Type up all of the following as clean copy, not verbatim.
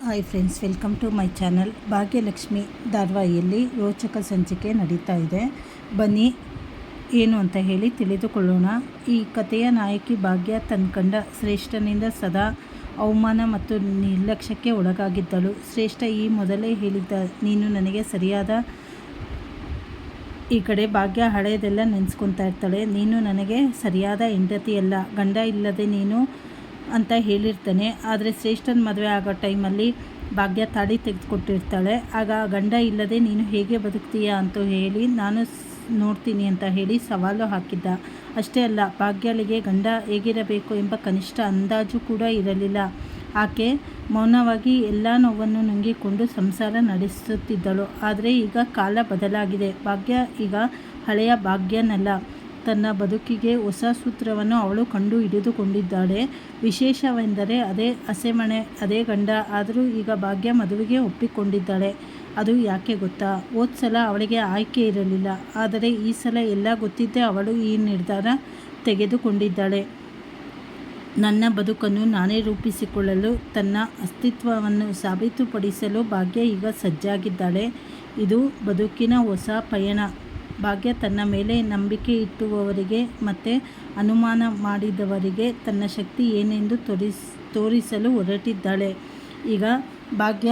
Hi friends, welcome to my channel. Bhagyalakshmi ಧಾರಾವಾಹಿಯಲ್ಲಿ ರೋಚಕ ಸಂಚಿಕೆ ನಡೀತಾ ಇದೆ. ಬನ್ನಿ ಏನು ಅಂತ ಹೇಳಿ ತಿಳಿದುಕೊಳ್ಳೋಣ. ಈ ಕಥೆಯ ನಾಯಕಿ ಭಾಗ್ಯ ತನ್ನ ಕಂಡ ಶ್ರೇಷ್ಠನಿಂದ ಸದಾ ಅವಮಾನ ಮತ್ತು ನಿರ್ಲಕ್ಷ್ಯಕ್ಕೆ ಒಳಗಾಗಿದ್ದಳು. ಶ್ರೇಷ್ಠ ಈ ಮೊದಲೇ ಹೇಳಿದ್ದ, ನೀನು ನನಗೆ ಸರಿಯಾದ. ಈ ಕಡೆ ಭಾಗ್ಯ ಹಳೆಯದೆಲ್ಲ ನೆನೆಸ್ಕೊತಾ ಇರ್ತಾಳೆ. ನೀನು ನನಗೆ ಸರಿಯಾದ ಹೆಂಡತಿಯಲ್ಲ, ಗಂಡ ಇಲ್ಲದೆ ನೀನು ಅಂತ ಹೇಳಿರ್ತಾನೆ. ಆದರೆ ಶ್ರೇಷ್ಠನ ಮದುವೆ ಆಗೋ ಟೈಮಲ್ಲಿ ಭಾಗ್ಯ ತಾಳಿ ತೆಗೆದುಕೊಟ್ಟಿರ್ತಾಳೆ. ಆಗ ಗಂಡ ಇಲ್ಲದೆ ನೀನು ಹೇಗೆ ಬದುಕ್ತೀಯಾ ಅಂತ ಹೇಳಿ ನಾನು ನೋಡ್ತೀನಿ ಅಂತ ಹೇಳಿ ಸವಾಲು ಹಾಕಿದ್ದ. ಅಷ್ಟೇ ಅಲ್ಲ, ಭಾಗ್ಯಳಿಗೆ ಗಂಡ ಹೇಗಿರಬೇಕು ಎಂಬ ಕನಿಷ್ಠ ಅಂದಾಜು ಕೂಡ ಇರಲಿಲ್ಲ. ಆಕೆ ಮೌನವಾಗಿ ಎಲ್ಲ ನೋವನ್ನು ನುಂಗಿಕೊಂಡು ಸಂಸಾರ ನಡೆಸುತ್ತಿದ್ದಳು. ಆದರೆ ಈಗ ಕಾಲ ಬದಲಾಗಿದೆ. ಭಾಗ್ಯ ಈಗ ಹಳೆಯ ಭಾಗ್ಯನಲ್ಲ. ತನ್ನ ಬದುಕಿಗೆ ಹೊಸ ಸೂತ್ರವನ್ನು ಅವಳು ಕಂಡು ಹಿಡಿದುಕೊಂಡಿದ್ದಾಳೆ. ವಿಶೇಷವೆಂದರೆ ಅದೇ ಹಸೆಮಣೆ, ಅದೇ ಗಂಡ. ಆದರೂ ಈಗ ಭಾಗ್ಯ ಮದುವೆಗೆ ಒಪ್ಪಿಕೊಂಡಿದ್ದಾಳೆ. ಅದು ಯಾಕೆ ಗೊತ್ತಾ? ಹೋದ ಸಲ ಅವಳಿಗೆ ಆಯ್ಕೆ ಇರಲಿಲ್ಲ. ಆದರೆ ಈ ಸಲ ಎಲ್ಲ ಗೊತ್ತಿದ್ದೇ ಅವಳು ಈ ನಿರ್ಧಾರ ತೆಗೆದುಕೊಂಡಿದ್ದಾಳೆ. ನನ್ನ ಬದುಕನ್ನು ನಾನೇ ರೂಪಿಸಿಕೊಳ್ಳಲು, ತನ್ನ ಅಸ್ತಿತ್ವವನ್ನು ಸಾಬೀತುಪಡಿಸಲು ಭಾಗ್ಯ ಈಗ ಸಜ್ಜಾಗಿದ್ದಾಳೆ. ಇದು ಬದುಕಿನ ಹೊಸ ಪಯಣ. ಭಾಗ್ಯ ತನ್ನ ಮೇಲೆ ನಂಬಿಕೆ ಇಟ್ಟುವವರಿಗೆ ಮತ್ತು ಅನುಮಾನ ಮಾಡಿದವರಿಗೆ ತನ್ನ ಶಕ್ತಿ ಏನೆಂದು ತೋರಿಸಲು ಹೊರಟಿದ್ದಾಳೆ. ಈಗ ಭಾಗ್ಯ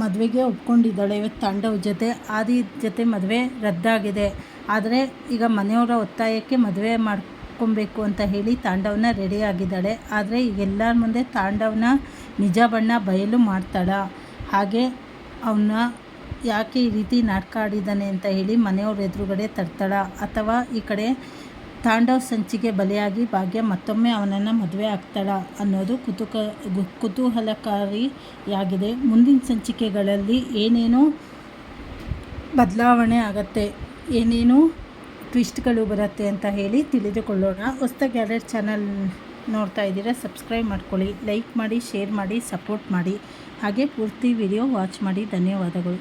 ಮದುವೆಗೆ ಒಪ್ಕೊಂಡಿದ್ದಾಳೆ. ತಾಂಡವ್ ಜೊತೆ, ಆದಿ ಜೊತೆ ಮದುವೆ ರದ್ದಾಗಿದೆ. ಆದರೆ ಈಗ ಮನೆಯವರ ಒತ್ತಾಯಕ್ಕೆ ಮದುವೆ ಮಾಡ್ಕೊಬೇಕು ಅಂತ ಹೇಳಿ ತಾಂಡವನ ರೆಡಿಯಾಗಿದ್ದಾಳೆ. ಆದರೆ ಎಲ್ಲರ ಮುಂದೆ ತಾಂಡವನ ನಿಜ ಬಣ್ಣ ಬಯಲು ಮಾಡ್ತಾಳ. ಹಾಗೆ ಅವನ್ನ ಯಾಕೆ ಈ ರೀತಿ ನಾಟಕ ಆಡಿದ್ದಾನೆ ಅಂತ ಹೇಳಿ ಮನೆಯವ್ರ ಎದುರುಗಡೆ ತರ್ತಾಳ. ಅಥವಾ ಈ ಕಡೆ ತಾಂಡವ್ ಸಂಚಿಗೆ ಬಲಿಯಾಗಿ ಭಾಗ್ಯ ಮತ್ತೊಮ್ಮೆ ಅವನನ್ನು ಮದುವೆ ಆಗ್ತಾಳ ಅನ್ನೋದು ಕುತೂಹಲಕಾರಿಯಾಗಿದೆ. ಮುಂದಿನ ಸಂಚಿಕೆಗಳಲ್ಲಿ ಏನೇನೋ ಬದಲಾವಣೆ ಆಗತ್ತೆ, ಏನೇನೋ ಟ್ವಿಸ್ಟ್ಗಳು ಬರುತ್ತೆ ಅಂತ ಹೇಳಿ ತಿಳಿದುಕೊಳ್ಳೋಣ. ಹೊಸದಾಗಿ ಯಾರ್ಯಾರು ಚಾನಲ್ ನೋಡ್ತಾ ಇದ್ದೀರಾ ಸಬ್ಸ್ಕ್ರೈಬ್ ಮಾಡ್ಕೊಳ್ಳಿ, ಲೈಕ್ ಮಾಡಿ, ಶೇರ್ ಮಾಡಿ, ಸಪೋರ್ಟ್ ಮಾಡಿ. ಹಾಗೆ ಪೂರ್ತಿ ವಿಡಿಯೋ ವಾಚ್ ಮಾಡಿ. ಧನ್ಯವಾದಗಳು.